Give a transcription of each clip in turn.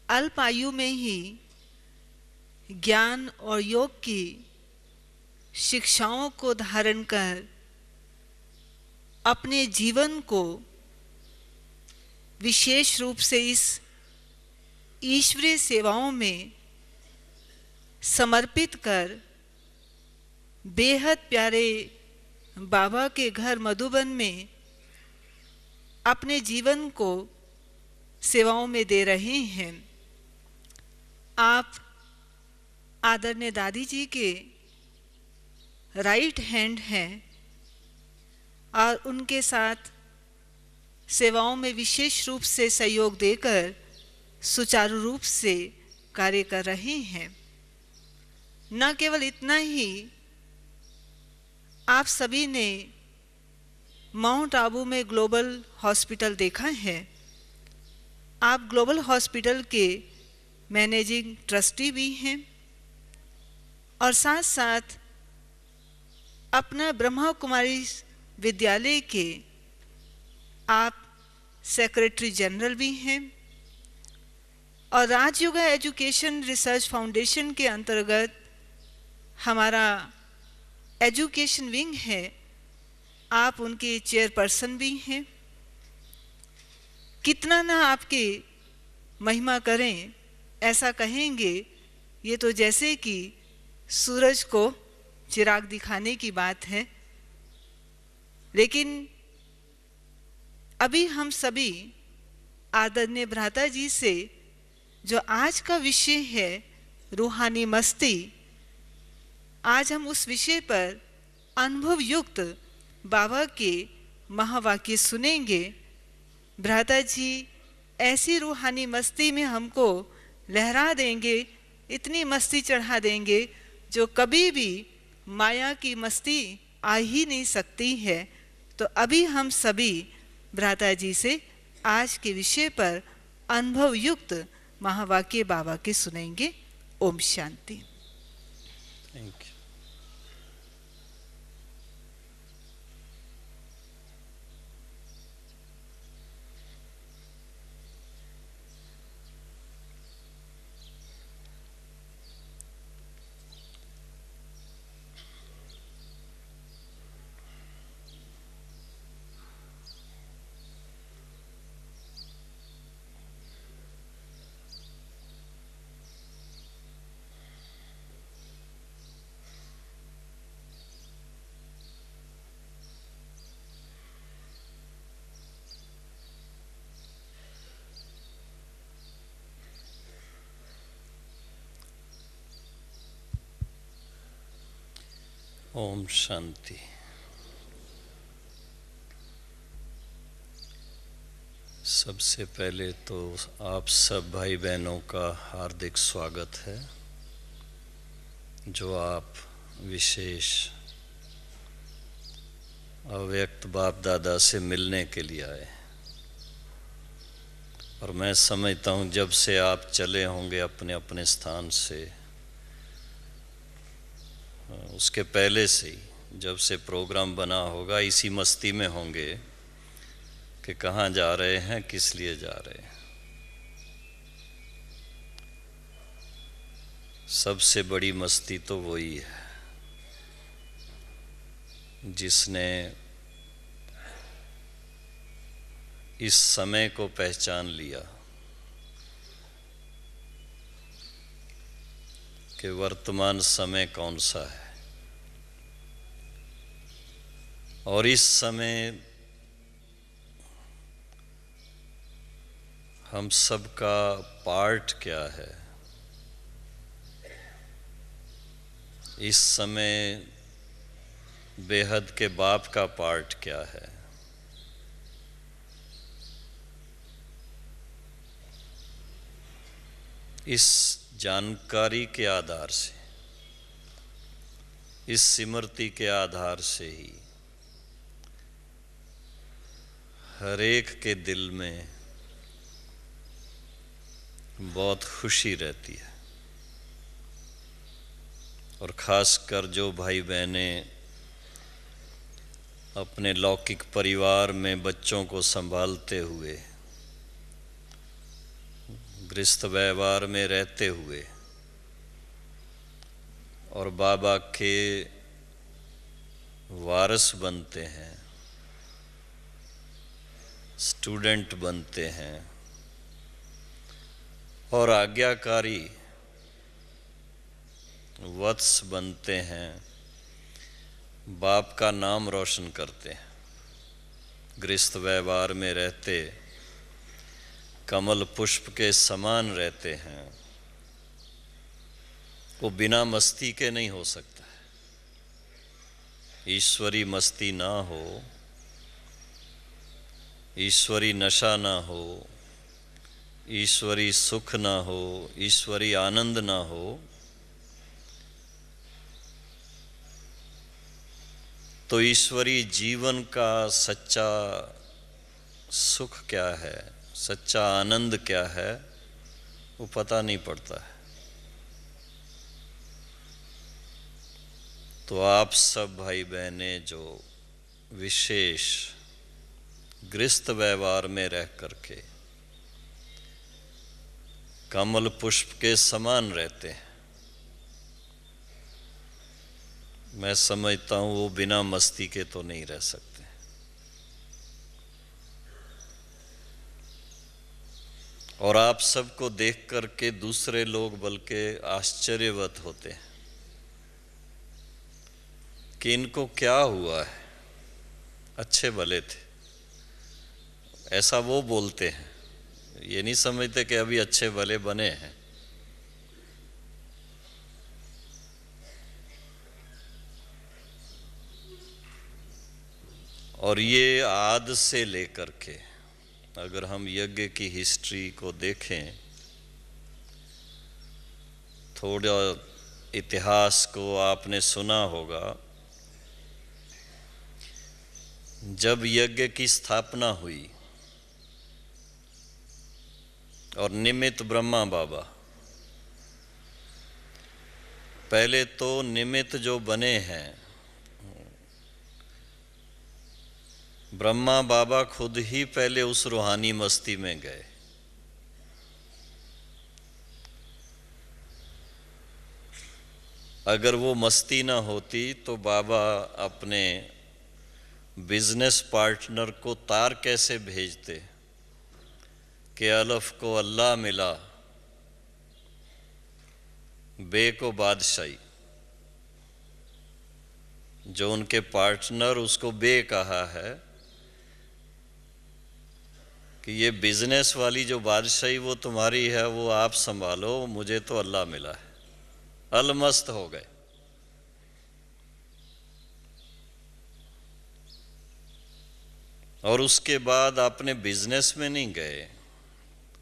अल्प आयु में ही ज्ञान और योग की शिक्षाओं को धारण कर अपने जीवन को विशेष रूप से इस ईश्वरीय सेवाओं में समर्पित कर बेहद प्यारे बाबा के घर मधुबन में अपने जीवन को सेवाओं में दे रहे हैं। आप आदरणीय दादी जी के राइट हैंड हैं और उनके साथ सेवाओं में विशेष रूप से सहयोग देकर सुचारू रूप से कार्य कर रहे हैं। न केवल इतना ही, आप सभी ने माउंट आबू में ग्लोबल हॉस्पिटल देखा है। आप ग्लोबल हॉस्पिटल के मैनेजिंग ट्रस्टी भी हैं और साथ साथ अपना ब्रह्मा कुमारी विद्यालय के आप सेक्रेटरी जनरल भी हैं और राजयोगा एजुकेशन रिसर्च फाउंडेशन के अंतर्गत हमारा एजुकेशन विंग है, आप उनके चेयरपर्सन भी हैं। कितना ना आपकी महिमा करें, ऐसा कहेंगे ये तो जैसे कि सूरज को चिराग दिखाने की बात है। लेकिन अभी हम सभी आदरणीय भ्राता जी से जो आज का विषय है रूहानी मस्ती, आज हम उस विषय पर अनुभव युक्त बाबा के महावाक्य सुनेंगे। भ्राता जी ऐसी रूहानी मस्ती में हमको लहरा देंगे, इतनी मस्ती चढ़ा देंगे जो कभी भी माया की मस्ती आ ही नहीं सकती है। तो अभी हम सभी भ्राता जी से आज के विषय पर अनुभव युक्त महावाक्य बाबा के सुनेंगे। ओम शांति। Thank you. ओम शांति। सबसे पहले तो आप सब भाई बहनों का हार्दिक स्वागत है जो आप विशेष अव्यक्त बाप दादा से मिलने के लिए आए। और मैं समझता हूँ जब से आप चले होंगे अपने अपने स्थान से, उसके पहले से ही जब से प्रोग्राम बना होगा इसी मस्ती में होंगे कि कहाँ जा रहे हैं, किस लिए जा रहे हैं। सबसे बड़ी मस्ती तो वही है जिसने इस समय को पहचान लिया कि वर्तमान समय कौन सा है और इस समय हम सबका पार्ट क्या है। इस समय बेहद के बाप का पार्ट क्या है। इस जानकारी के आधार से, इस स्मृति के आधार से ही हर एक के दिल में बहुत खुशी रहती है। और ख़ासकर जो भाई बहनें अपने लौकिक परिवार में बच्चों को संभालते हुए, गृहस्थ व्यवहार में रहते हुए और बाबा के वारिस बनते हैं, स्टूडेंट बनते हैं और आज्ञाकारी वत्स बनते हैं, बाप का नाम रोशन करते हैं, गृहस्थ व्यवहार में रहते कमल पुष्प के समान रहते हैं, वो बिना मस्ती के नहीं हो सकता है। ईश्वरी मस्ती ना हो, ईश्वरी नशा ना हो, ईश्वरी सुख ना हो, ईश्वरी आनंद ना हो, तो ईश्वरी जीवन का सच्चा सुख क्या है, सच्चा आनंद क्या है, वो पता नहीं पड़ता है। तो आप सब भाई बहनें जो विशेष गृहस्थ व्यवहार में रह करके कमल पुष्प के समान रहते हैं, मैं समझता हूं वो बिना मस्ती के तो नहीं रह सकते। और आप सबको देख करके दूसरे लोग बल्कि आश्चर्यवत होते हैं कि इनको क्या हुआ है, अच्छे भले थे, ऐसा वो बोलते हैं। ये नहीं समझते कि अभी अच्छे भले बने हैं। और ये आदि से लेकर के अगर हम यज्ञ की हिस्ट्री को देखें, थोड़ा इतिहास को आपने सुना होगा, जब यज्ञ की स्थापना हुई और निमित्त ब्रह्मा बाबा, पहले तो निमित्त जो बने हैं ब्रह्मा बाबा खुद ही पहले उस रूहानी मस्ती में गए। अगर वो मस्ती ना होती तो बाबा अपने बिजनेस पार्टनर को तार कैसे भेजते कि अलफ को अल्लाह मिला, बे को बादशाही। जो उनके पार्टनर, उसको बे कहा है कि ये बिजनेस वाली जो बादशाही वो तुम्हारी है, वो आप संभालो, मुझे तो अल्लाह मिला है। अलमस्त हो गए। और उसके बाद अपने बिजनेस में नहीं गए,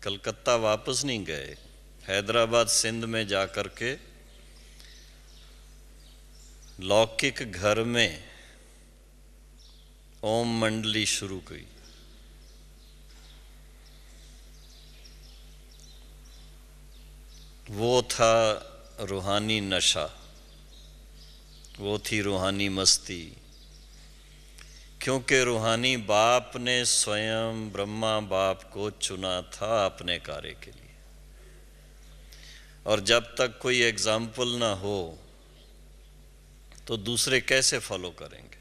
कलकत्ता वापस नहीं गए, हैदराबाद सिंध में जाकर के लौकिक घर में ओम मंडली शुरू की। वो था रूहानी नशा, वो थी रूहानी मस्ती, क्योंकि रूहानी बाप ने स्वयं ब्रह्मा बाप को चुना था अपने कार्य के लिए। और जब तक कोई एग्जाम्पल ना हो तो दूसरे कैसे फॉलो करेंगे,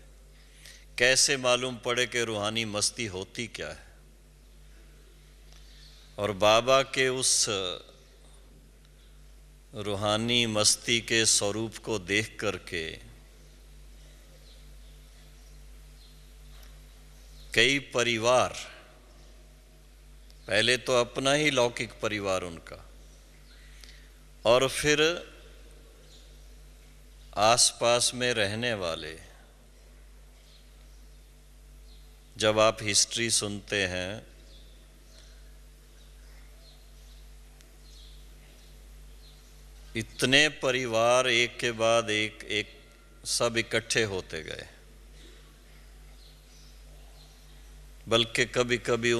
कैसे मालूम पड़े कि रूहानी मस्ती होती क्या है। और बाबा के उस रूहानी मस्ती के स्वरूप को देख करके कई परिवार, पहले तो अपना ही लौकिक परिवार उनका, और फिर आसपास में रहने वाले, जब आप हिस्ट्री सुनते हैं इतने परिवार एक के बाद एक सब इकट्ठे होते गए। बल्कि कभी कभी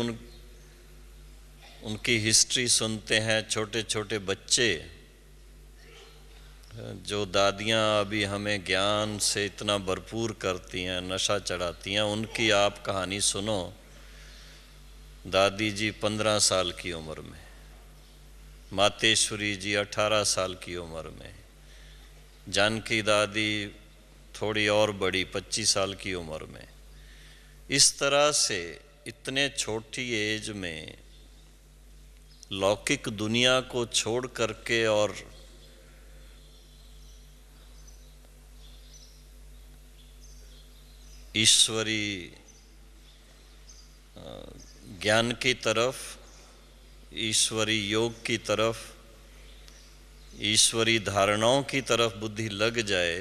उनकी हिस्ट्री सुनते हैं, छोटे छोटे बच्चे जो दादियाँ अभी हमें ज्ञान से इतना भरपूर करती हैं, नशा चढ़ाती हैं, उनकी आप कहानी सुनो। दादी जी 15 साल की उम्र में, मातेश्वरी जी 18 साल की उम्र में, जानकी दादी थोड़ी और बड़ी 25 साल की उम्र में। इस तरह से इतने छोटी एज में लौकिक दुनिया को छोड़ करके और ईश्वरी ज्ञान की तरफ, ईश्वरी योग की तरफ, ईश्वरी धारणाओं की तरफ बुद्धि लग जाए,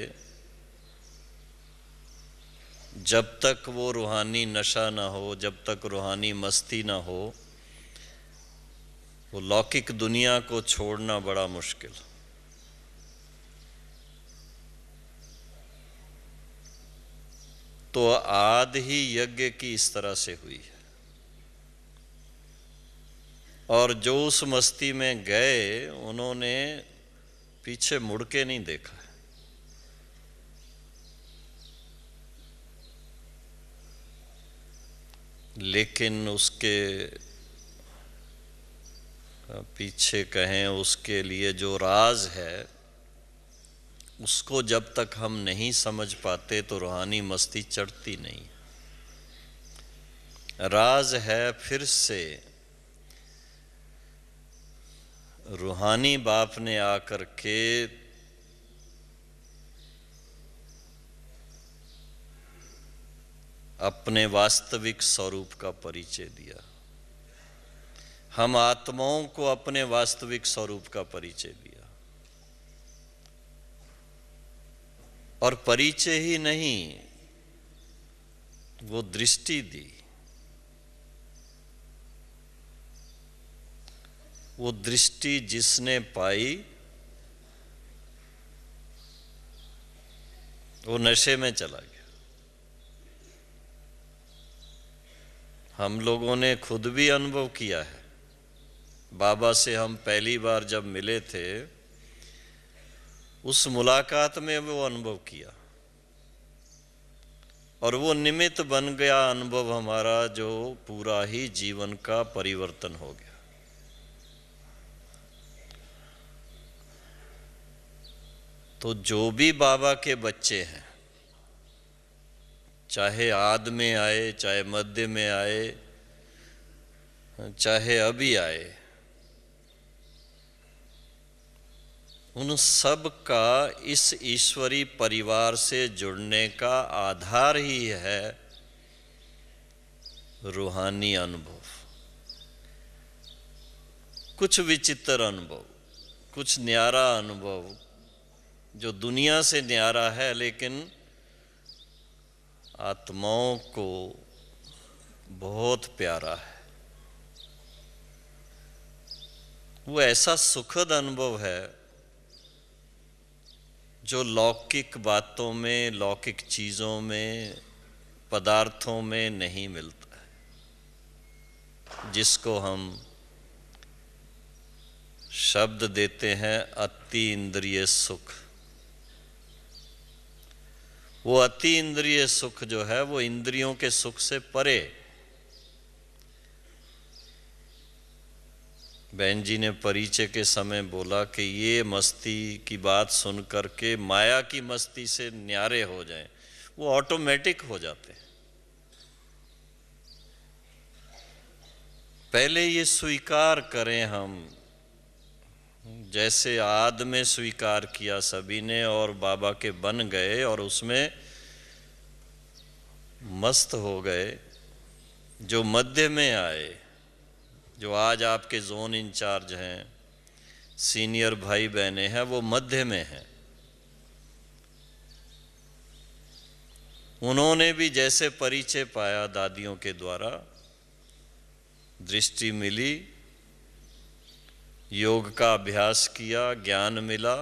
जब तक वो रूहानी नशा ना हो, जब तक रूहानी मस्ती ना हो, वो लौकिक दुनिया को छोड़ना बड़ा मुश्किल। तो आदि ही यज्ञ की इस तरह से हुई है। और जो उस मस्ती में गए उन्होंने पीछे मुड़ के नहीं देखा। लेकिन उसके पीछे कहें उसके लिए जो राज है, उसको जब तक हम नहीं समझ पाते तो रूहानी मस्ती चढ़ती नहीं। राज है फिर से रूहानी बाप ने आकर के अपने वास्तविक स्वरूप का परिचय दिया। हम आत्माओं को अपने वास्तविक स्वरूप का परिचय दिया, और परिचय ही नहीं, वो दृष्टि दी। वो दृष्टि जिसने पाई वो नशे में चला गया। हम लोगों ने खुद भी अनुभव किया है। बाबा से हम पहली बार जब मिले थे, उस मुलाकात में वो अनुभव किया, और वो निमित्त बन गया अनुभव हमारा, जो पूरा ही जीवन का परिवर्तन हो गया। तो जो भी बाबा के बच्चे हैं, चाहे आद में आए, चाहे मध्य में आए, चाहे अभी आए, उन सब का इस ईश्वरी परिवार से जुड़ने का आधार ही है रूहानी अनुभव। कुछ विचित्र अनुभव, कुछ न्यारा अनुभव, जो दुनिया से न्यारा है लेकिन आत्माओं को बहुत प्यारा है। वो ऐसा सुखद अनुभव है जो लौकिक बातों में, लौकिक चीज़ों में, पदार्थों में नहीं मिलता है, जिसको हम शब्द देते हैं अति इंद्रिय सुख। वो अति इंद्रिय सुख जो है वो इंद्रियों के सुख से परे। बहन जी ने परिचय के समय बोला कि ये मस्ती की बात सुन करके माया की मस्ती से न्यारे हो जाएं, वो ऑटोमेटिक हो जाते हैं। पहले ये स्वीकार करें हम, जैसे आद में स्वीकार किया सभी ने और बाबा के बन गए और उसमें मस्त हो गए। जो मध्य में आए, जो आज आपके जोन इंचार्ज हैं, सीनियर भाई बहने हैं, वो मध्य में हैं। उन्होंने भी जैसे परिचय पाया दादियों के द्वारा, दृष्टि मिली, योग का अभ्यास किया, ज्ञान मिला,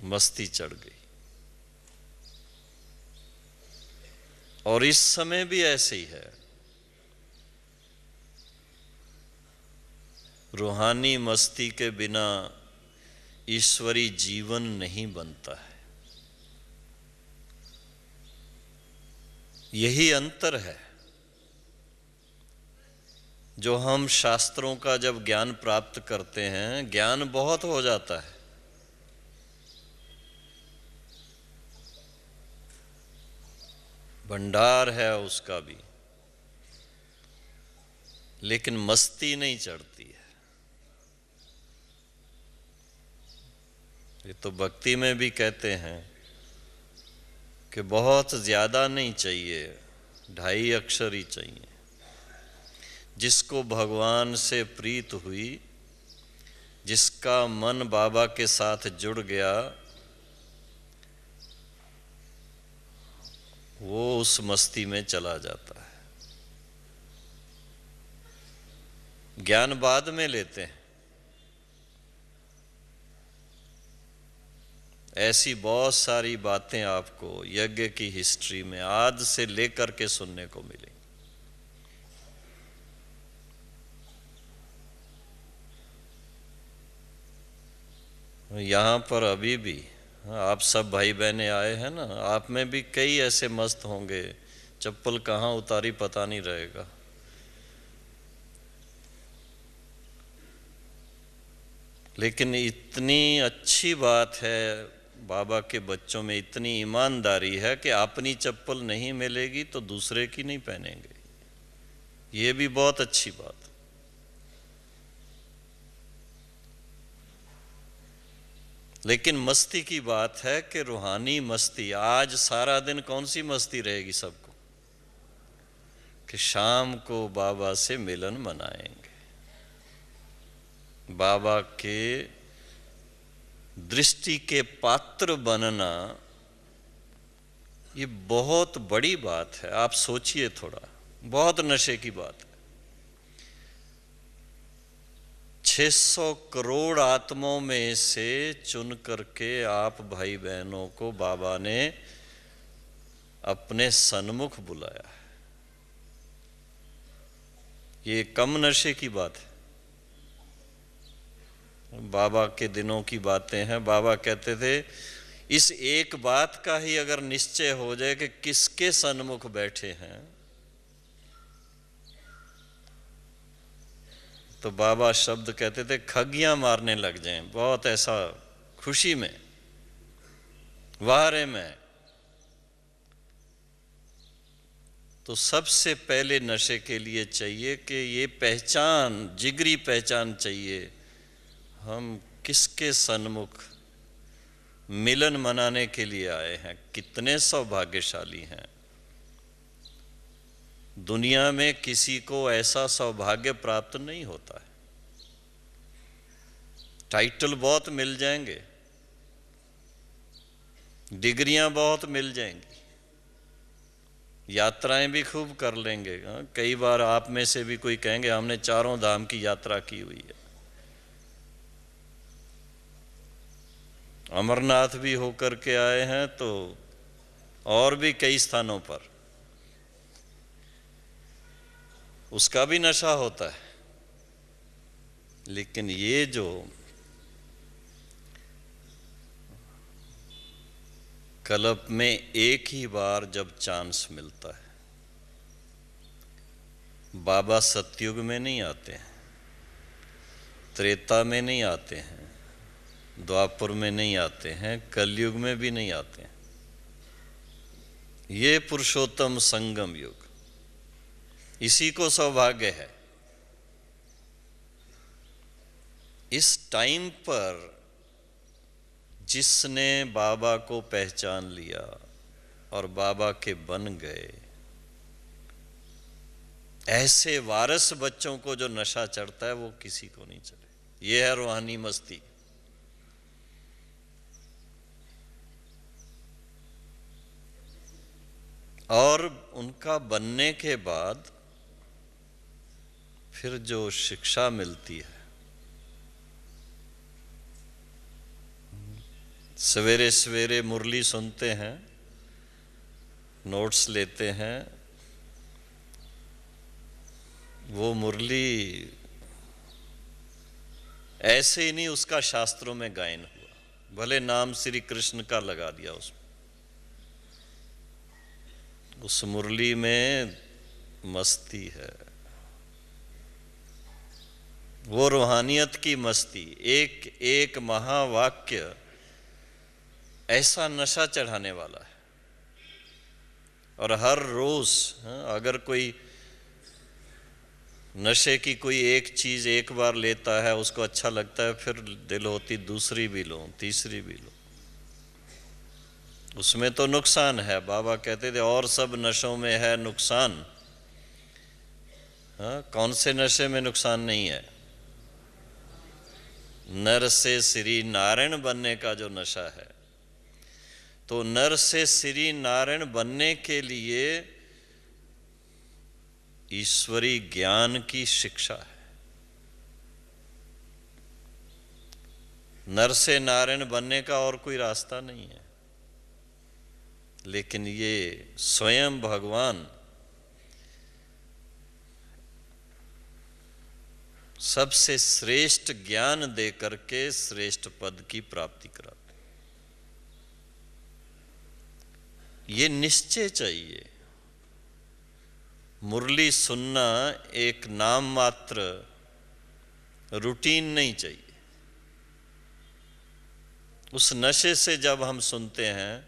मस्ती चढ़ गई। और इस समय भी ऐसे ही है। रूहानी मस्ती के बिना ईश्वरी जीवन नहीं बनता है। यही अंतर है। जो हम शास्त्रों का जब ज्ञान प्राप्त करते हैं, ज्ञान बहुत हो जाता है, भंडार है उसका भी, लेकिन मस्ती नहीं चढ़ती है। ये तो भक्ति में भी कहते हैं कि बहुत ज्यादा नहीं चाहिए, 2.5 अक्षर ही चाहिए। जिसको भगवान से प्रीत हुई, जिसका मन बाबा के साथ जुड़ गया, वो उस मस्ती में चला जाता है। ज्ञान बाद में लेते हैं। ऐसी बहुत सारी बातें आपको यज्ञ की हिस्ट्री में आज से लेकर के सुनने को मिलेंगी। यहाँ पर अभी भी आप सब भाई बहनें आए हैं ना, आप में भी कई ऐसे मस्त होंगे, चप्पल कहाँ उतारी पता नहीं रहेगा। लेकिन इतनी अच्छी बात है, बाबा के बच्चों में इतनी ईमानदारी है कि अपनी चप्पल नहीं मिलेगी तो दूसरे की नहीं पहनेंगे। ये भी बहुत अच्छी बात। लेकिन मस्ती की बात है कि रूहानी मस्ती, आज सारा दिन कौन सी मस्ती रहेगी सबको, कि शाम को बाबा से मिलन मनाएंगे, बाबा के दृष्टि के पात्र बनना। ये बहुत बड़ी बात है, आप सोचिए थोड़ा, बहुत नशे की बात है। 600 करोड़ आत्माओं में से चुन करके आप भाई बहनों को बाबा ने अपने सन्मुख बुलाया है। ये कम नशे की बात है। बाबा के दिनों की बातें हैं। बाबा कहते थे इस एक बात का ही अगर निश्चय हो जाए कि किसके सन्मुख बैठे हैं, तो बाबा शब्द कहते थे खगियां मारने लग जाएं, बहुत ऐसा खुशी में, वारे में। तो सबसे पहले नशे के लिए चाहिए कि ये पहचान, जिगरी पहचान चाहिए, हम किसके सन्मुख मिलन मनाने के लिए आए हैं। कितने सौभाग्यशाली हैं। दुनिया में किसी को ऐसा सौभाग्य प्राप्त नहीं होता है। टाइटल बहुत मिल जाएंगे, डिग्रियां बहुत मिल जाएंगी, यात्राएं भी खूब कर लेंगे। कई बार आप में से भी कोई कहेंगे हमने 4 धाम की यात्रा की हुई है, अमरनाथ भी होकर के आए हैं, तो और भी कई स्थानों पर उसका भी नशा होता है। लेकिन ये जो कल्प में एक ही बार जब चांस मिलता है, बाबा सतयुग में नहीं आते हैं, त्रेता में नहीं आते हैं, द्वापर में नहीं आते हैं, कलयुग में भी नहीं आते हैं। ये पुरुषोत्तम संगम युग, इसी को सौभाग्य है। इस टाइम पर जिसने बाबा को पहचान लिया और बाबा के बन गए, ऐसे वारस बच्चों को जो नशा चढ़ता है वो किसी को नहीं चढ़े। ये है रूहानी मस्ती। और उनका बनने के बाद फिर जो शिक्षा मिलती है, सवेरे सवेरे मुरली सुनते हैं, नोट्स लेते हैं, वो मुरली ऐसे ही नहीं, उसका शास्त्रों में गायन हुआ, भले नाम श्री कृष्ण का लगा दिया उसमें, उस मुरली में मस्ती है, वो रूहानियत की मस्ती। एक एक महावाक्य ऐसा नशा चढ़ाने वाला है। और हर रोज अगर कोई नशे की कोई एक चीज एक बार लेता है, उसको अच्छा लगता है, फिर दिल होती दूसरी भी लो, तीसरी भी लो, उसमें तो नुकसान है। बाबा कहते थे और सब नशों में है नुकसान। कौन से नशे में नुकसान नहीं है? नर से श्री नारायण बनने का जो नशा है, तो नर से श्री नारायण बनने के लिए ईश्वरी ज्ञान की शिक्षा है। नर से नारायण बनने का और कोई रास्ता नहीं है, लेकिन ये स्वयं भगवान सबसे श्रेष्ठ ज्ञान दे करके श्रेष्ठ पद की प्राप्ति कराते। ये निश्चय चाहिए। मुरली सुनना एक नाम मात्र रूटीन नहीं चाहिए। उस नशे से जब हम सुनते हैं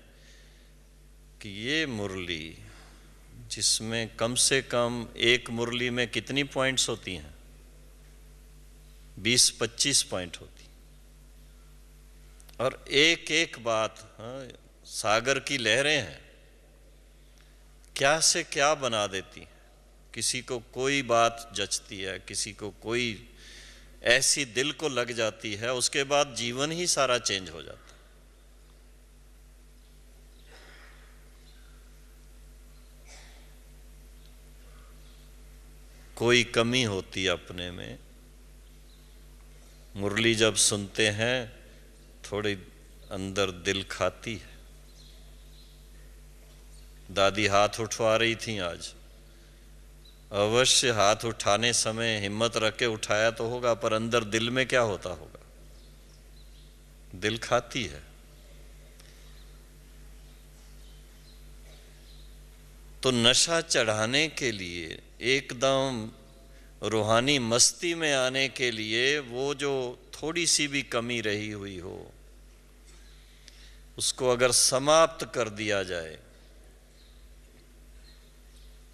कि ये मुरली, जिसमें कम से कम एक मुरली में कितनी पॉइंट्स होती हैं, 20-25 पॉइंट होती, और एक एक बात, सागर की लहरें हैं, क्या से क्या बना देती हैं। किसी को कोई बात जचती है, किसी को कोई ऐसी दिल को लग जाती है, उसके बाद जीवन ही सारा चेंज हो जाता है। कोई कमी होती अपने में, मुरली जब सुनते हैं थोड़ी अंदर दिल खाती है। दादी हाथ उठवा रही थी आज, अवश्य हाथ उठाने समय हिम्मत रख के उठाया तो होगा, पर अंदर दिल में क्या होता होगा, दिल खाती है। तो नशा चढ़ाने के लिए, एकदम रूहानी मस्ती में आने के लिए, वो जो थोड़ी सी भी कमी रही हुई हो उसको अगर समाप्त कर दिया जाए,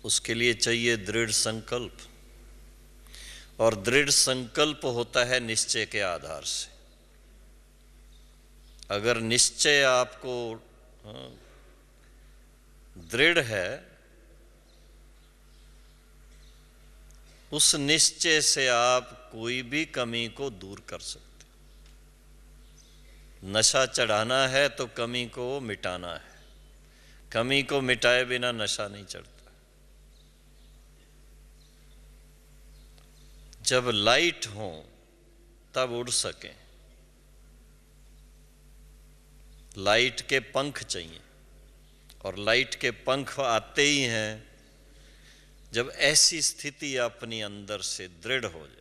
उसके लिए चाहिए दृढ़ संकल्प। और दृढ़ संकल्प होता है निश्चय के आधार से। अगर निश्चय आपको दृढ़ है, उस निश्चय से आप कोई भी कमी को दूर कर सकते। नशा चढ़ाना है तो कमी को मिटाना है। कमी को मिटाए बिना नशा नहीं चढ़ता। जब लाइट हो तब उड़ सकें। लाइट के पंख चाहिए, और लाइट के पंख आते ही हैं जब ऐसी स्थिति अपनी अंदर से दृढ़ हो जाए।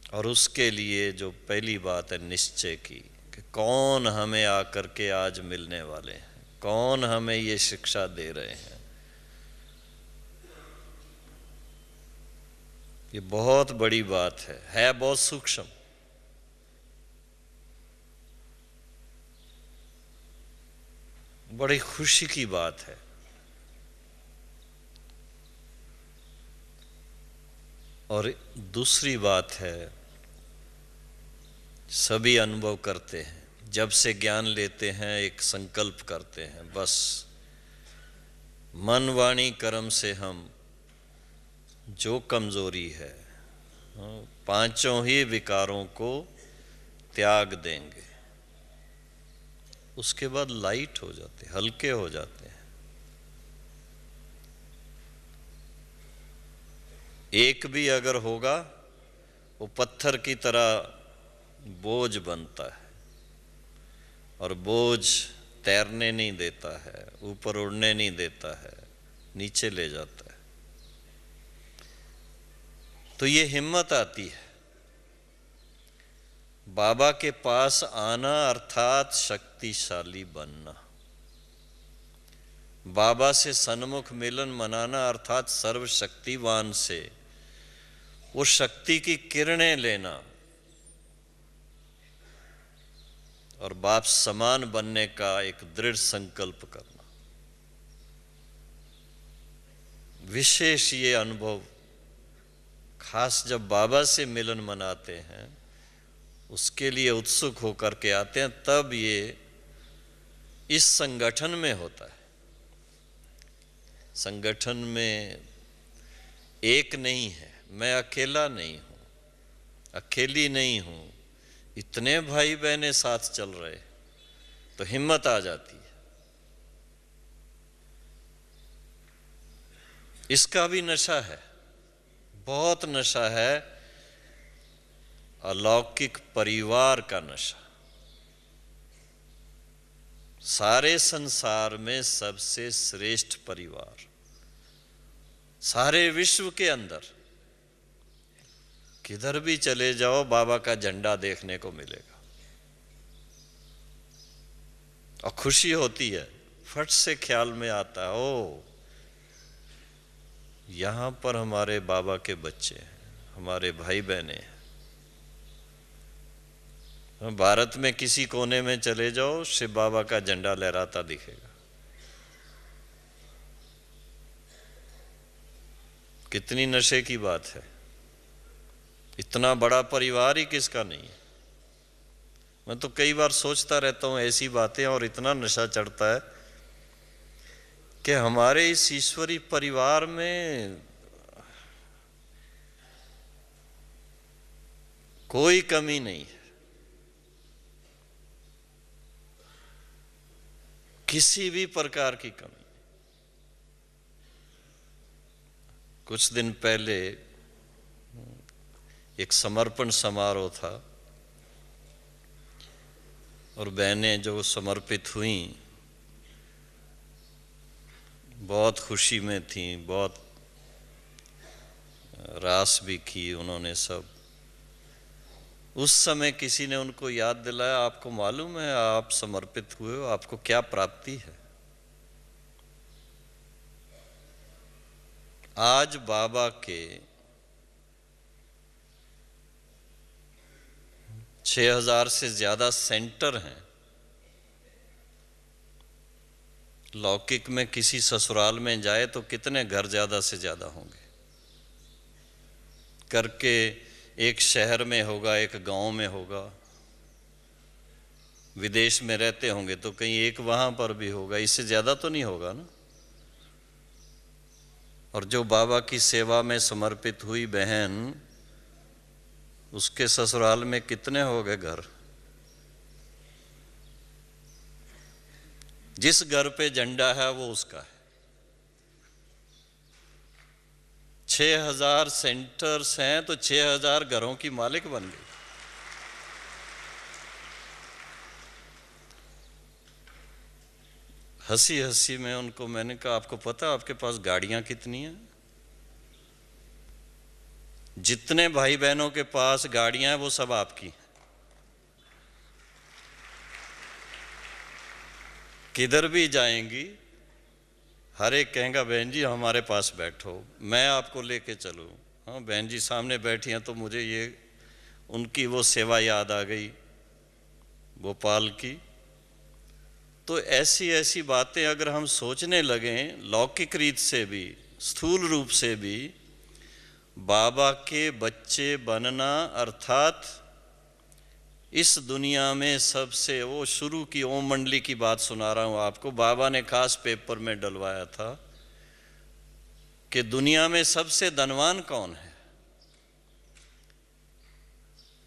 और उसके लिए जो पहली बात है निश्चय की, कि कौन हमें आकर के आज मिलने वाले हैं, कौन हमें ये शिक्षा दे रहे हैं। ये बहुत बड़ी बात है बहुत सूक्ष्म। बड़ी खुशी की बात है। और दूसरी बात है, सभी अनुभव करते हैं, जब से ज्ञान लेते हैं एक संकल्प करते हैं, बस मन वाणी कर्म से हम जो कमजोरी है, पांचों ही विकारों को त्याग देंगे। उसके बाद लाइट हो जाते, हल्के हो जाते हैं। एक भी अगर होगा वो पत्थर की तरह बोझ बनता है, और बोझ तैरने नहीं देता है, ऊपर उड़ने नहीं देता है, नीचे ले जाता है। तो ये हिम्मत आती है। बाबा के पास आना अर्थात शक्तिशाली बनना। बाबा से सन्मुख मिलन मनाना अर्थात सर्वशक्तिवान से वो शक्ति की किरणें लेना और बाप समान बनने का एक दृढ़ संकल्प करना। विशेष ये अनुभव खास जब बाबा से मिलन मनाते हैं, उसके लिए उत्सुक होकर के आते हैं, तब ये इस संगठन में होता है। संगठन में एक नहीं है, मैं अकेला नहीं हूं, अकेली नहीं हूं, इतने भाई बहने साथ चल रहे, तो हिम्मत आ जाती है। इसका भी नशा है, बहुत नशा है अलौकिक परिवार का नशा। सारे संसार में सबसे श्रेष्ठ परिवार, सारे विश्व के अंदर किधर भी चले जाओ बाबा का झंडा देखने को मिलेगा और खुशी होती है। फट से ख्याल में आता है, ओ यहां पर हमारे बाबा के बच्चे हैं, हमारे भाई बहने हैं। भारत में किसी कोने में चले जाओ, शिव बाबा का झंडा लहराता दिखेगा। कितनी नशे की बात है। इतना बड़ा परिवार ही किसका नहीं है। मैं तो कई बार सोचता रहता हूं ऐसी बातें, और इतना नशा चढ़ता है कि हमारे इस ईश्वरी परिवार में कोई कमी नहीं है, किसी भी प्रकार की कमी। कुछ दिन पहले एक समर्पण समारोह था और बहनें जो समर्पित हुईं बहुत खुशी में थीं, बहुत रास भी की उन्होंने सब। उस समय किसी ने उनको याद दिलाया, आपको मालूम है आप समर्पित हुए हो, आपको क्या प्राप्ति है। आज बाबा के 6000 से ज्यादा सेंटर हैं। लौकिक में किसी ससुराल में जाए तो कितने घर ज्यादा से ज्यादा होंगे करके, एक शहर में होगा, एक गांव में होगा, विदेश में रहते होंगे तो कहीं एक वहां पर भी होगा, इससे ज्यादा तो नहीं होगा ना। और जो बाबा की सेवा में समर्पित हुई बहन, उसके ससुराल में कितने हो गए घर। जिस घर पे झंडा है वो उसका है। 6000 सेंटर्स हैं तो 6000 घरों की मालिक बन गई। हंसी हंसी में उनको मैंने कहा, आपको पता है आपके पास गाड़ियां कितनी हैं? जितने भाई बहनों के पास गाड़ियां हैं वो सब आपकी। किधर भी जाएंगी हर एक कहेगा बहन जी हमारे पास बैठो, मैं आपको लेके चलूं। हाँ बहन जी सामने बैठी हैं तो मुझे ये उनकी वो सेवा याद आ गई भोपाल की। तो ऐसी ऐसी बातें अगर हम सोचने लगें, लौकिक रीत से भी स्थूल रूप से भी, बाबा के बच्चे बनना अर्थात इस दुनिया में सबसे, वो शुरू की ओम मंडली की बात सुना रहा हूं आपको, बाबा ने खास पेपर में डलवाया था कि दुनिया में सबसे धनवान कौन है,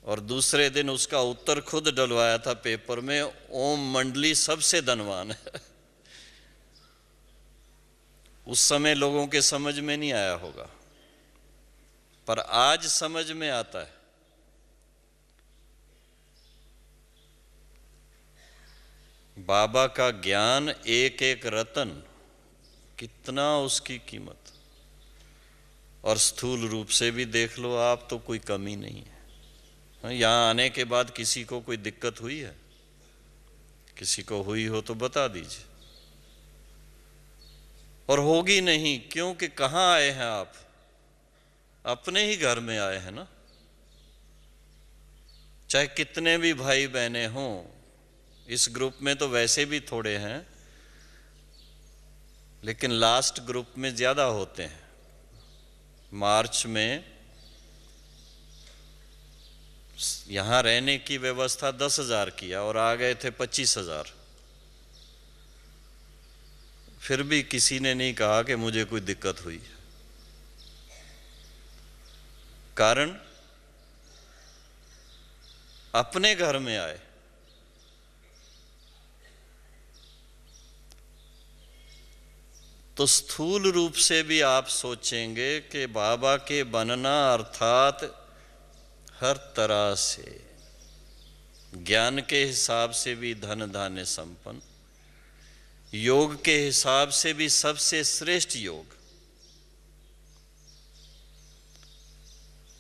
और दूसरे दिन उसका उत्तर खुद डलवाया था पेपर में, ओम मंडली सबसे धनवान है। उस समय लोगों के समझ में नहीं आया होगा, पर आज समझ में आता है। बाबा का ज्ञान, एक एक रतन, कितना उसकी कीमत। और स्थूल रूप से भी देख लो आप तो कोई कमी नहीं है। यहां आने के बाद किसी को कोई दिक्कत हुई है? किसी को हुई हो तो बता दीजिए। और होगी नहीं, क्योंकि कहां आए हैं आप? अपने ही घर में आए हैं ना। चाहे कितने भी भाई बहने हों, इस ग्रुप में तो वैसे भी थोड़े हैं, लेकिन लास्ट ग्रुप में ज्यादा होते हैं। मार्च में यहां रहने की व्यवस्था 10,000 किया और आ गए थे 25,000। फिर भी किसी ने नहीं कहा कि मुझे कोई दिक्कत हुई। कारण अपने घर में आए। तो स्थूल रूप से भी आप सोचेंगे कि बाबा के बनना अर्थात हर तरह से, ज्ञान के हिसाब से भी धन धान्य संपन्न, योग के हिसाब से भी सबसे श्रेष्ठ योग,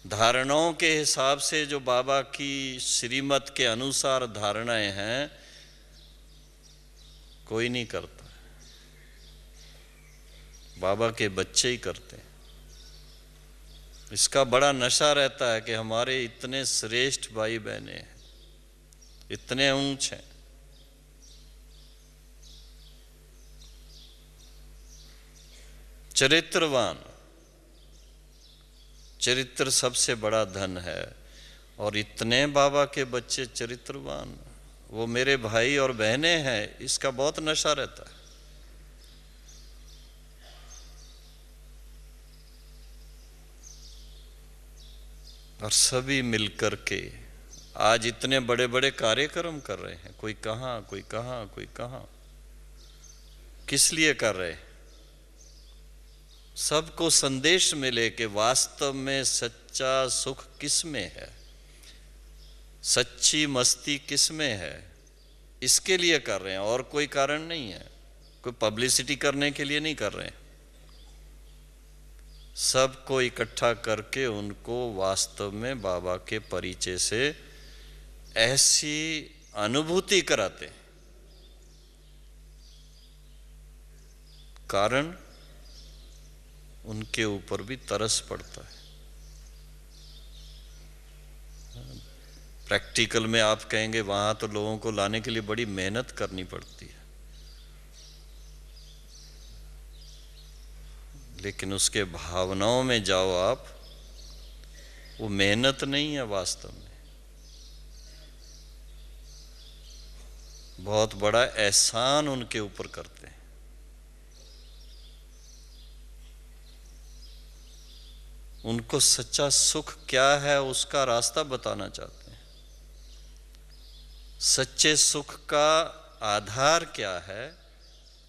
धारणाओं के हिसाब से जो बाबा की श्रीमत के अनुसार धारणाएं हैं, कोई नहीं करता, बाबा के बच्चे ही करते हैं। इसका बड़ा नशा रहता है कि हमारे इतने श्रेष्ठ भाई बहने हैं, इतने ऊंच हैं। चरित्रवान, चरित्र सबसे बड़ा धन है, और इतने बाबा के बच्चे चरित्रवान, वो मेरे भाई और बहनें हैं, इसका बहुत नशा रहता है। और सभी मिलकर के आज इतने बड़े बड़े कार्यक्रम कर रहे हैं, कोई कहां कोई कहां कोई कहां। किस लिए कर रहे हैं? सबको संदेश मिले कि वास्तव में सच्चा सुख किस में है, सच्ची मस्ती किस में है, इसके लिए कर रहे हैं, और कोई कारण नहीं है, कोई पब्लिसिटी करने के लिए नहीं कर रहे हैं। सबको इकट्ठा करके उनको वास्तव में बाबा के परिचय से ऐसी अनुभूति कराते हैं। कारण उनके ऊपर भी तरस पड़ता है। प्रैक्टिकल में आप कहेंगे वहां तो लोगों को लाने के लिए बड़ी मेहनत करनी पड़ती है, लेकिन उसके भावनाओं में जाओ आप, वो मेहनत नहीं है, वास्तव में बहुत बड़ा एहसान उनके ऊपर करते हैं। उनको सच्चा सुख क्या है उसका रास्ता बताना चाहते हैं। सच्चे सुख का आधार क्या है,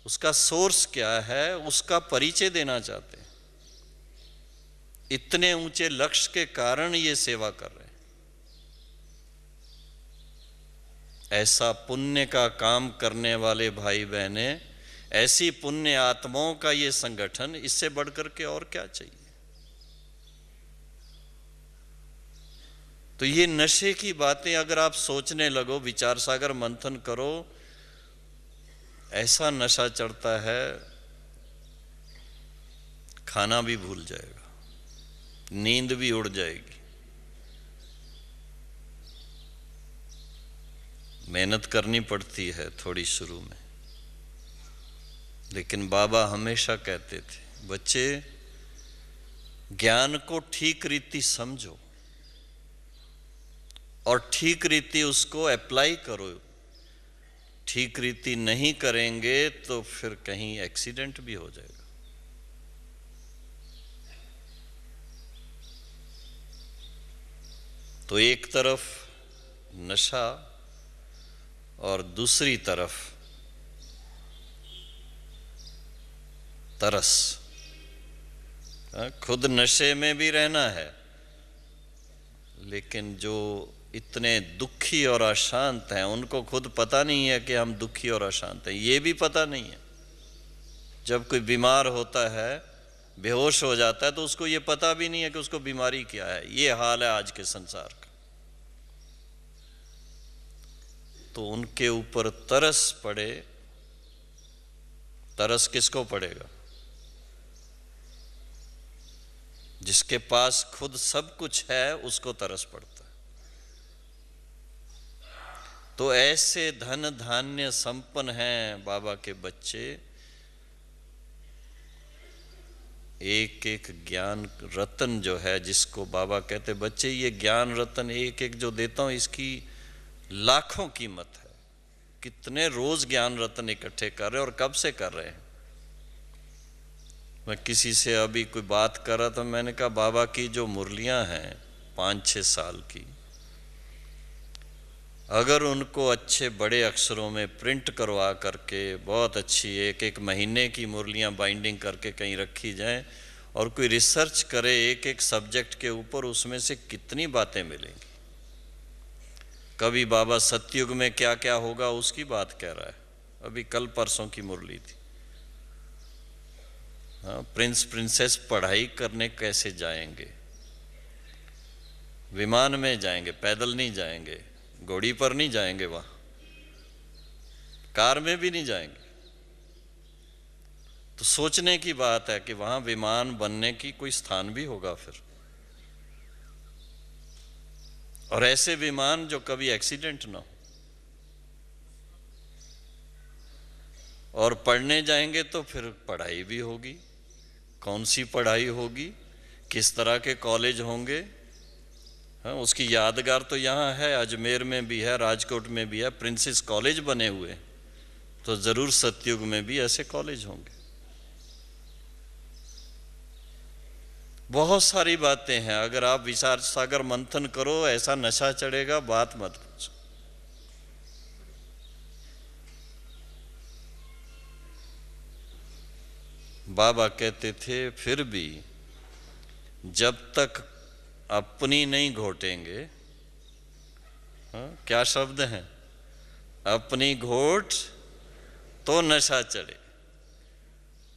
उसका सोर्स क्या है, उसका परिचय देना चाहते हैं। इतने ऊंचे लक्ष्य के कारण ये सेवा कर रहे हैं। ऐसा पुण्य का काम करने वाले भाई बहने, ऐसी पुण्य आत्माओं का ये संगठन, इससे बढ़कर के और क्या चाहिए। तो ये नशे की बातें अगर आप सोचने लगो, विचार सागर मंथन करो, ऐसा नशा चढ़ता है खाना भी भूल जाएगा, नींद भी उड़ जाएगी। मेहनत करनी पड़ती है थोड़ी शुरू में, लेकिन बाबा हमेशा कहते थे, बच्चे ज्ञान को ठीक रीति समझो और ठीक रीति उसको अप्लाई करो। ठीक रीति नहीं करेंगे तो फिर कहीं एक्सीडेंट भी हो जाएगा। तो एक तरफ नशा और दूसरी तरफ तरस। खुद नशे में भी रहना है, लेकिन जो इतने दुखी और अशांत हैं, उनको खुद पता नहीं है कि हम दुखी और अशांत हैं, ये भी पता नहीं है। जब कोई बीमार होता है, बेहोश हो जाता है, तो उसको ये पता भी नहीं है कि उसको बीमारी क्या है। ये हाल है आज के संसार का। तो उनके ऊपर तरस पड़े। तरस किसको पड़ेगा? जिसके पास खुद सब कुछ है, उसको तरस पड़ता है। तो ऐसे धन धान्य संपन्न हैं बाबा के बच्चे। एक एक ज्ञान रत्न जो है, जिसको बाबा कहते, बच्चे ये ज्ञान रत्न एक एक जो देता हूं, इसकी लाखों कीमत है। कितने रोज ज्ञान रत्न इकट्ठे कर रहे हैं, और कब से कर रहे हैं। मैं किसी से अभी कोई बात कर रहा था, मैंने कहा बाबा की जो मुरलियां हैं 5-6 साल की, अगर उनको अच्छे बड़े अक्षरों में प्रिंट करवा करके बहुत अच्छी एक एक महीने की मुरलियां बाइंडिंग करके कहीं रखी जाएं, और कोई रिसर्च करे एक एक सब्जेक्ट के ऊपर, उसमें से कितनी बातें मिलेंगी। कभी बाबा सतयुग में क्या क्या होगा उसकी बात कह रहा है, अभी कल परसों की मुरली थी। हाँ, प्रिंस प्रिंसेस पढ़ाई करने कैसे जाएंगे, विमान में जाएंगे, पैदल नहीं जाएंगे, घोड़ी पर नहीं जाएंगे, वहां कार में भी नहीं जाएंगे। तो सोचने की बात है कि वहां विमान बनने की कोई स्थान भी होगा फिर, और ऐसे विमान जो कभी एक्सीडेंट ना हो। और पढ़ने जाएंगे तो फिर पढ़ाई भी होगी, कौन सी पढ़ाई होगी, किस तरह के कॉलेज होंगे। हाँ, उसकी यादगार तो यहाँ है, अजमेर में भी है, राजकोट में भी है, प्रिंसेस कॉलेज बने हुए। तो जरूर सतयुग में भी ऐसे कॉलेज होंगे। बहुत सारी बातें हैं, अगर आप विचार सागर मंथन करो ऐसा नशा चढ़ेगा, बात मत पूछो। बाबा कहते थे फिर भी जब तक अपनी नहीं घोटेंगे, हाँ, क्या शब्द हैं, अपनी घोट तो नशा चढ़े,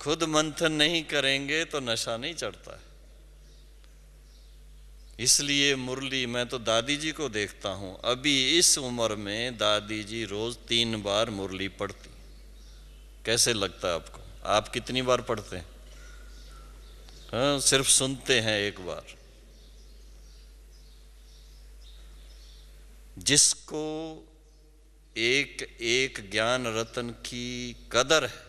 खुद मंथन नहीं करेंगे तो नशा नहीं चढ़ता है। इसलिए मुरली, मैं तो दादी जी को देखता हूं, अभी इस उम्र में दादी जी रोज 3 बार मुरली पढ़ती। कैसे लगता है आपको? आप कितनी बार पढ़ते हैं? हाँ, सिर्फ सुनते हैं एक बार। जिसको एक एक ज्ञान रतन की कदर है,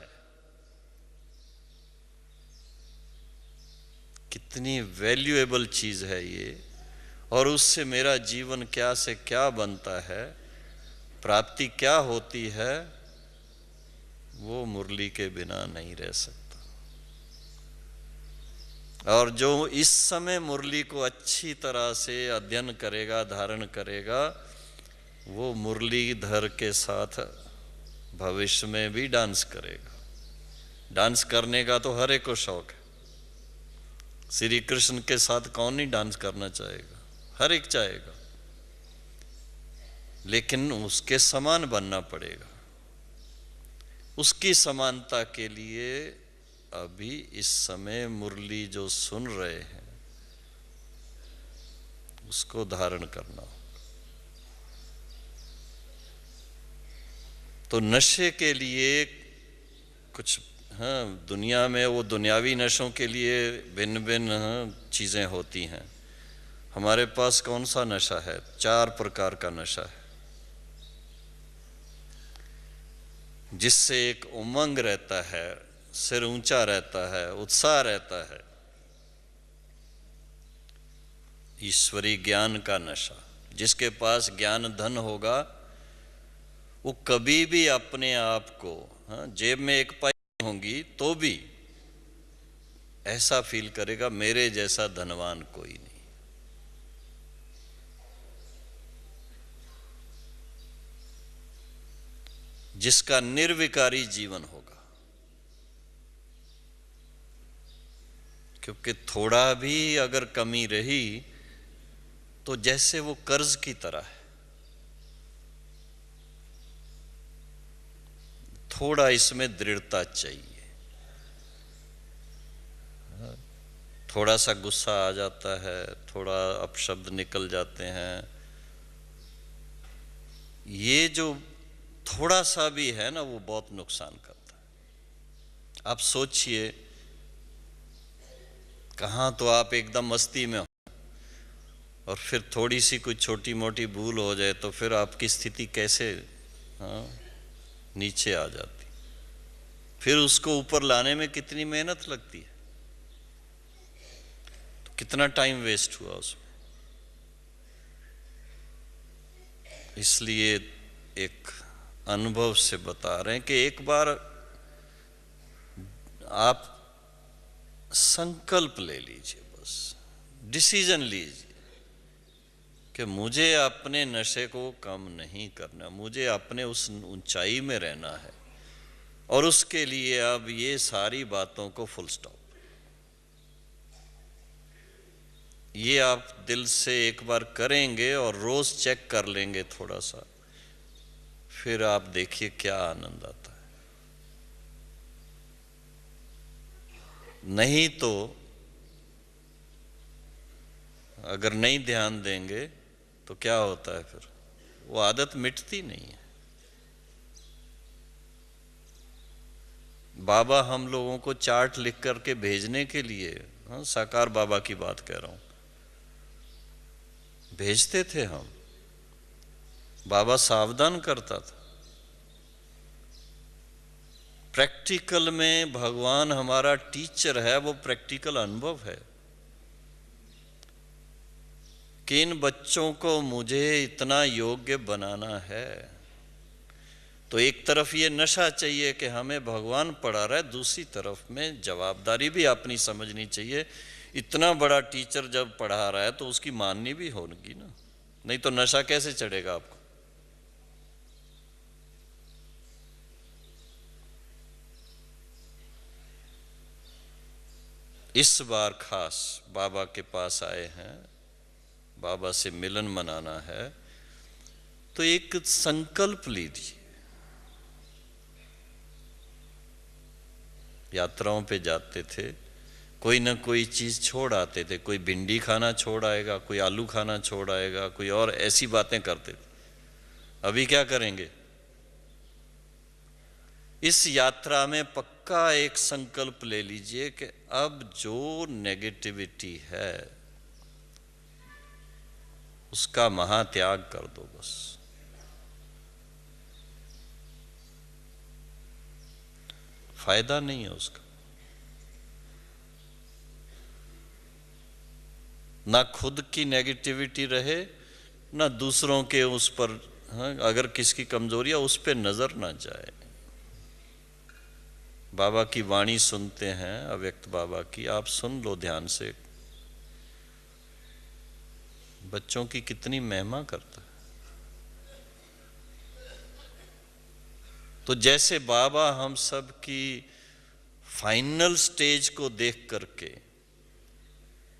कितनी वैल्यूएबल चीज है ये, और उससे मेरा जीवन क्या से क्या बनता है, प्राप्ति क्या होती है, वो मुरली के बिना नहीं रह सकता। और जो इस समय मुरली को अच्छी तरह से अध्ययन करेगा, धारण करेगा, वो मुरलीधर के साथ भविष्य में भी डांस करेगा। डांस करने का तो हर एक को शौक है। श्री कृष्ण के साथ कौन नहीं डांस करना चाहेगा? हर एक चाहेगा, लेकिन उसके समान बनना पड़ेगा। उसकी समानता के लिए अभी इस समय मुरली जो सुन रहे हैं उसको धारण करना हो। तो नशे के लिए कुछ, हाँ, दुनिया में वो दुनियावी नशों के लिए भिन्न भिन्न, हाँ, चीजें होती हैं। हमारे पास कौन सा नशा है? 4 प्रकार का नशा है, जिससे एक उमंग रहता है, सिर ऊंचा रहता है, उत्साह रहता है। ईश्वरी ज्ञान का नशा, जिसके पास ज्ञान धन होगा वो कभी भी अपने आप को, हाँ, जेब में 1 पैसा होंगी तो भी ऐसा फील करेगा मेरे जैसा धनवान कोई नहीं। जिसका निर्विकारी जीवन होगा, क्योंकि थोड़ा भी अगर कमी रही तो जैसे वो कर्ज की तरह है। थोड़ा इसमें दृढ़ता चाहिए। थोड़ा सा गुस्सा आ जाता है, थोड़ा अपशब्द निकल जाते हैं, ये जो थोड़ा सा भी है ना, वो बहुत नुकसान करता है। आप सोचिए, कहां तो आप एकदम मस्ती में हो और फिर थोड़ी सी कुछ छोटी मोटी भूल हो जाए तो फिर आपकी स्थिति कैसे, हाँ, नीचे आ जाती। फिर उसको ऊपर लाने में कितनी मेहनत लगती है, तो कितना टाइम वेस्ट हुआ उसमें। इसलिए एक अनुभव से बता रहे हैं कि एक बार आप संकल्प ले लीजिए, बस डिसीजन लीजिए कि मुझे अपने नशे को कम नहीं करना, मुझे अपने उस ऊंचाई में रहना है, और उसके लिए अब ये सारी बातों को फुल स्टॉप। ये आप दिल से एक बार करेंगे और रोज चेक कर लेंगे थोड़ा सा, फिर आप देखिए क्या आनंद आता है। नहीं तो अगर नहीं ध्यान देंगे तो क्या होता है, फिर वो आदत मिटती नहीं है। बाबा हम लोगों को चार्ट लिख करके भेजने के लिए, हाँ साकार बाबा की बात कह रहा हूं, भेजते थे हम। बाबा सावधान करता था। प्रैक्टिकल में भगवान हमारा टीचर है, वो प्रैक्टिकल अनुभव है कि इन बच्चों को मुझे इतना योग्य बनाना है। तो एक तरफ ये नशा चाहिए कि हमें भगवान पढ़ा रहा है, दूसरी तरफ में जवाबदारी भी अपनी समझनी चाहिए। इतना बड़ा टीचर जब पढ़ा रहा है तो उसकी माननी भी होगी ना, नहीं तो नशा कैसे चढ़ेगा आपको। इस बार खास बाबा के पास आए हैं, बाबा से मिलन मनाना है, तो एक संकल्प लीजिए। यात्राओं पे जाते थे, कोई ना कोई चीज छोड़ आते थे, कोई भिंडी खाना छोड़ आएगा, कोई आलू खाना छोड़ आएगा, कोई और ऐसी बातें करते थे। अभी क्या करेंगे? इस यात्रा में पक्का एक संकल्प ले लीजिए कि अब जो नेगेटिविटी है उसका महात्याग कर दो बस। फायदा नहीं है उसका, ना खुद की नेगेटिविटी रहे ना दूसरों के उस पर, हाँ, अगर किसकी कमजोरी है उस पर नजर ना जाए। बाबा की वाणी सुनते हैं, अव्यक्त बाबा की, आप सुन लो ध्यान से। बच्चों की कितनी महिमा करता है। तो जैसे बाबा हम सब की फाइनल स्टेज को देख करके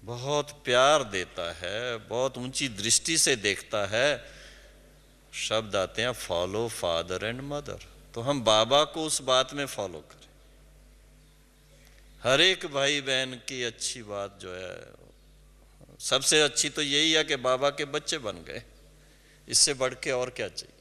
बहुत प्यार देता है, बहुत ऊंची दृष्टि से देखता है, शब्द आते हैं फॉलो फादर एंड मदर। तो हम बाबा को उस बात में फॉलो करें। हर एक भाई बहन की अच्छी बात जो है, सबसे अच्छी तो यही है कि बाबा के बच्चे बन गए। इससे बढ़ के और क्या चाहिए।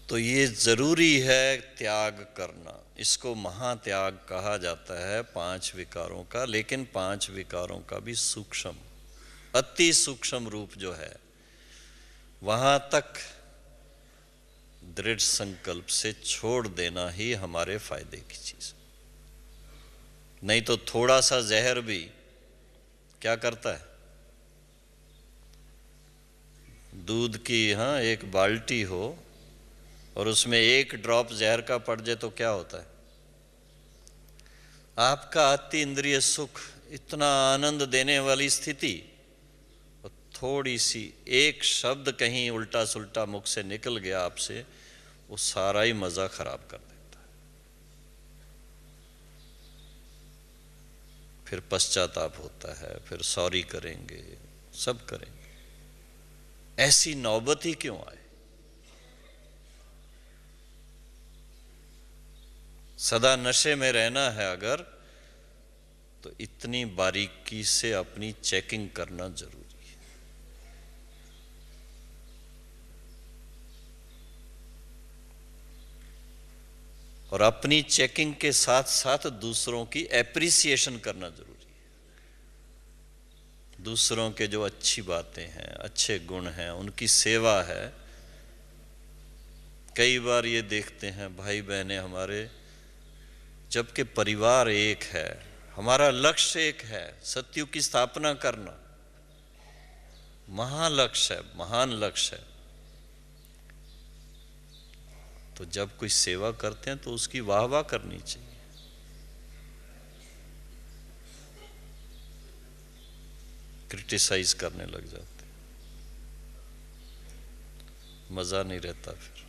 तो ये जरूरी है त्याग करना। इसको महात्याग कहा जाता है 5 विकारों का, लेकिन 5 विकारों का भी सूक्ष्म, अति सूक्ष्म रूप जो है, वहां तक दृढ़ संकल्प से छोड़ देना ही हमारे फायदे की चीज। नहीं तो थोड़ा सा जहर भी क्या करता है। दूध की, हाँ, एक बाल्टी हो और उसमें 1 ड्रॉप जहर का पड़ जाए तो क्या होता है। आपका अति इंद्रिय सुख, इतना आनंद देने वाली स्थिति, थोड़ी सी एक शब्द कहीं उल्टा सुल्टा मुख से निकल गया आपसे, वो सारा ही मजा खराब कर देता है। फिर पश्चाताप होता है, फिर सॉरी करेंगे, सब करेंगे। ऐसी नौबत ही क्यों आए। सदा नशे में रहना है अगर, तो इतनी बारीकी से अपनी चेकिंग करना जरूरी है। और अपनी चेकिंग के साथ साथ दूसरों की एप्रिसिएशन करना जरूरी है। दूसरों के जो अच्छी बातें हैं, अच्छे गुण हैं, उनकी सेवा है। कई बार ये देखते हैं भाई बहनें हमारे, जबकि परिवार एक है, हमारा लक्ष्य एक है, सतयुग की स्थापना करना महालक्ष्य है, महान लक्ष्य है। तो जब कोई सेवा करते हैं तो उसकी वाह वाह करनी चाहिए। क्रिटिसाइज करने लग जाते, मजा नहीं रहता। फिर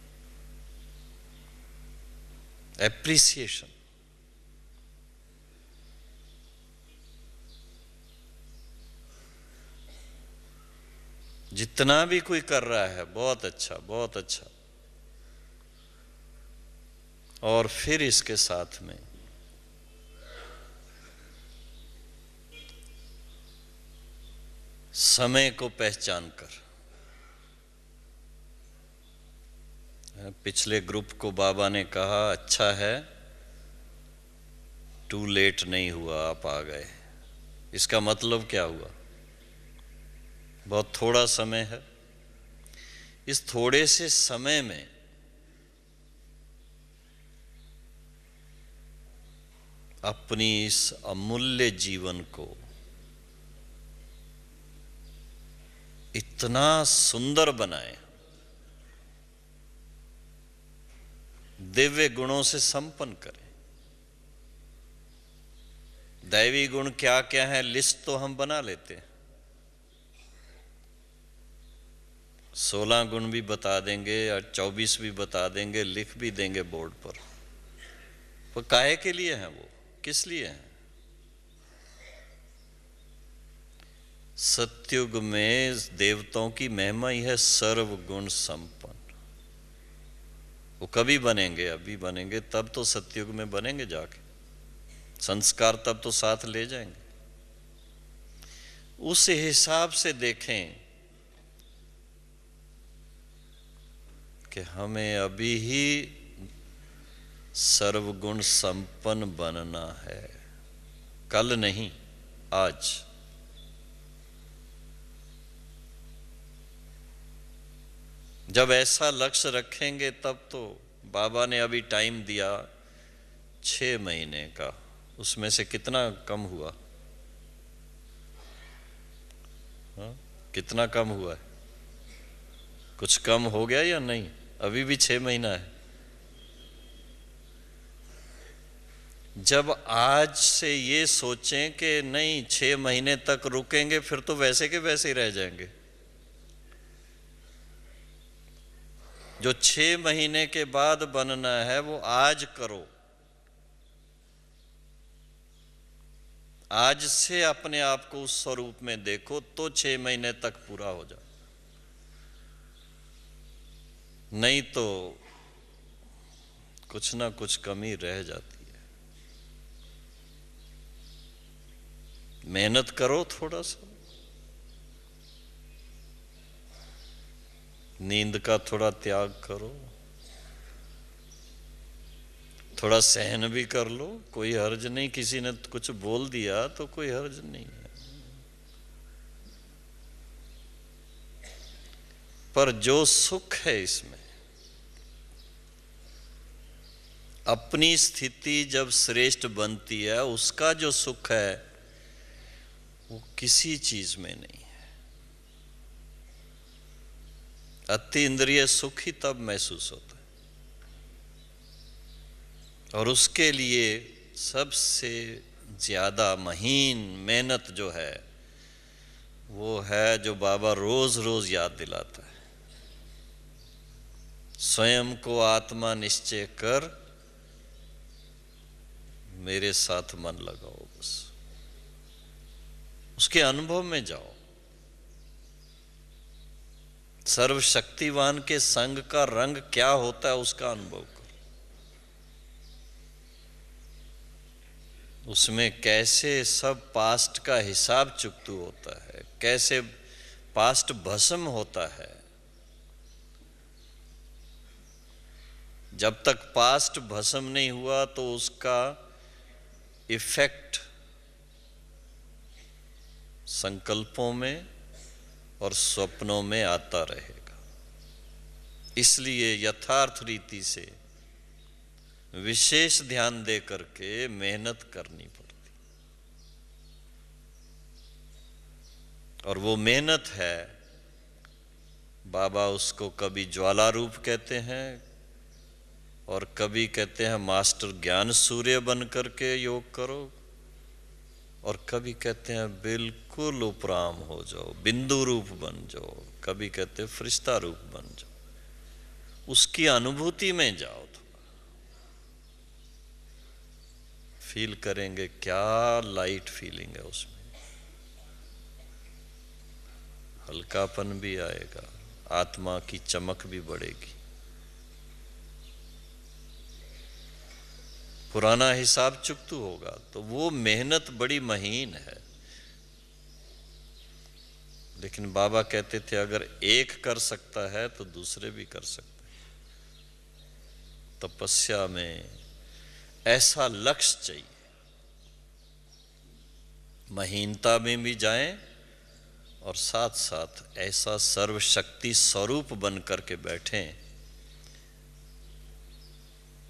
एप्रिसिएशन। जितना भी कोई कर रहा है बहुत अच्छा, बहुत अच्छा। और फिर इसके साथ में समय को पहचान कर, पिछले ग्रुप को बाबा ने कहा अच्छा है टू लेट नहीं हुआ, आप आ गए। इसका मतलब क्या हुआ? बहुत थोड़ा समय है, इस थोड़े से समय में अपनी इस अमूल्य जीवन को इतना सुंदर बनाए, दिव्य गुणों से संपन्न करें। दैवी गुण क्या क्या है लिस्ट तो हम बना लेते हैं, 16 गुण भी बता देंगे और 24 भी बता देंगे, लिख भी देंगे बोर्ड पर। वो काहे के लिए हैं? वो किस लिए हैं? सतयुग में देवताओं की महिमा ही है सर्व गुण संपन्न। वो कभी बनेंगे? अभी बनेंगे, तब तो सतयुग में बनेंगे जाके, संस्कार तब तो साथ ले जाएंगे। उस हिसाब से देखें कि हमें अभी ही सर्वगुण संपन्न बनना है, कल नहीं, आज। जब ऐसा लक्ष्य रखेंगे तब तो बाबा ने अभी टाइम दिया 6 महीने का, उसमें से कितना कम हुआ? हाँ? कितना कम हुआ है? कुछ कम हो गया या नहीं? अभी भी 6 महीना है। जब आज से ये सोचें कि नहीं 6 महीने तक रुकेंगे, फिर तो वैसे के वैसे ही रह जाएंगे। जो 6 महीने के बाद बनना है वो आज करो, आज से अपने आप को उस स्वरूप में देखो तो 6 महीने तक पूरा हो जाए। नहीं तो कुछ ना कुछ कमी रह जाती है। मेहनत करो थोड़ा सा, नींद का थोड़ा त्याग करो, थोड़ा सहन भी कर लो, कोई हर्ज नहीं। किसी ने कुछ बोल दिया तो कोई हर्ज नहीं है। पर जो सुख है इसमें, अपनी स्थिति जब श्रेष्ठ बनती है, उसका जो सुख है वो किसी चीज में नहीं है। अति इंद्रिय सुख ही तब महसूस होता है, और उसके लिए सबसे ज्यादा महीन मेहनत जो है वो है जो बाबा रोज रोज याद दिलाता है, स्वयं को आत्मा निश्चय कर मेरे साथ मन लगाओ, बस उसके अनुभव में जाओ। सर्वशक्तिवान के संग का रंग क्या होता है उसका अनुभव करो। उसमें कैसे सब पास्ट का हिसाब चुकतू होता है, कैसे पास्ट भस्म होता है। जब तक पास्ट भस्म नहीं हुआ तो उसका इफेक्ट संकल्पों में और स्वप्नों में आता रहेगा। इसलिए यथार्थ रीति से विशेष ध्यान दे करके मेहनत करनी पड़ती, और वो मेहनत है, बाबा उसको कभी ज्वाला रूप कहते हैं और कभी कहते हैं मास्टर ज्ञान सूर्य बन करके योग करो, और कभी कहते हैं बिल्कुल उपराम हो जाओ, बिंदु रूप बन जाओ, कभी कहते हैं फरिश्ता रूप बन जाओ। उसकी अनुभूति में जाओ, फील करेंगे, क्या लाइट फीलिंग है उसमें, हल्कापन भी आएगा, आत्मा की चमक भी बढ़ेगी। पुराना हिसाब चुकतू होगा, तो वो मेहनत बड़ी महीन है। लेकिन बाबा कहते थे अगर एक कर सकता है तो दूसरे भी कर सकते हैं। तपस्या में ऐसा लक्ष्य चाहिए, महीनता में भी जाएं और साथ साथ ऐसा सर्वशक्ति स्वरूप बन करके बैठें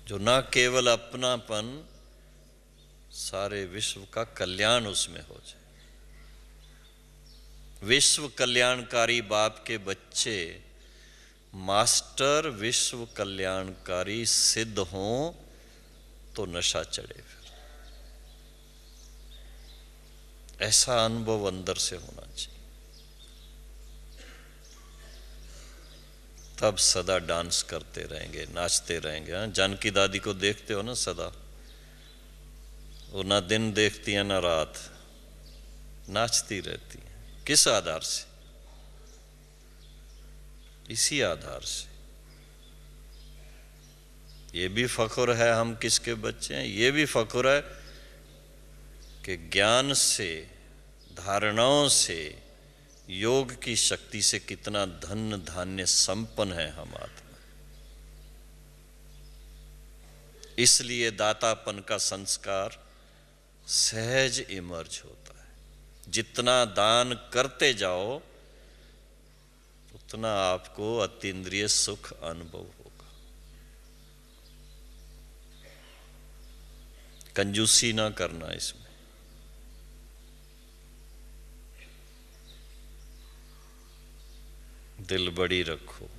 जो ना केवल अपनापन, सारे विश्व का कल्याण उसमें हो जाए। विश्व कल्याणकारी बाप के बच्चे मास्टर विश्व कल्याणकारी सिद्ध हों तो नशा चढ़े। फिर ऐसा अनुभव अंदर से होना चाहिए, तब सदा डांस करते रहेंगे, नाचते रहेंगे। हाँ, जानकी दादी को देखते हो ना, सदा वो ना दिन देखती है ना रात, नाचती रहती है। किस आधार से? इसी आधार से। ये भी फख्र है हम किसके बच्चे हैं, ये भी फख्र है कि ज्ञान से, धारणाओं से, योग की शक्ति से कितना धन धान्य संपन्न है हम आत्मा। इसलिए दातापन का संस्कार सहज इमर्ज होता है। जितना दान करते जाओ उतना आपको अतीन्द्रिय सुख अनुभव होगा। कंजूसी ना करना इसमें। दिल बड़ी रखो।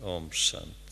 ओम शांति।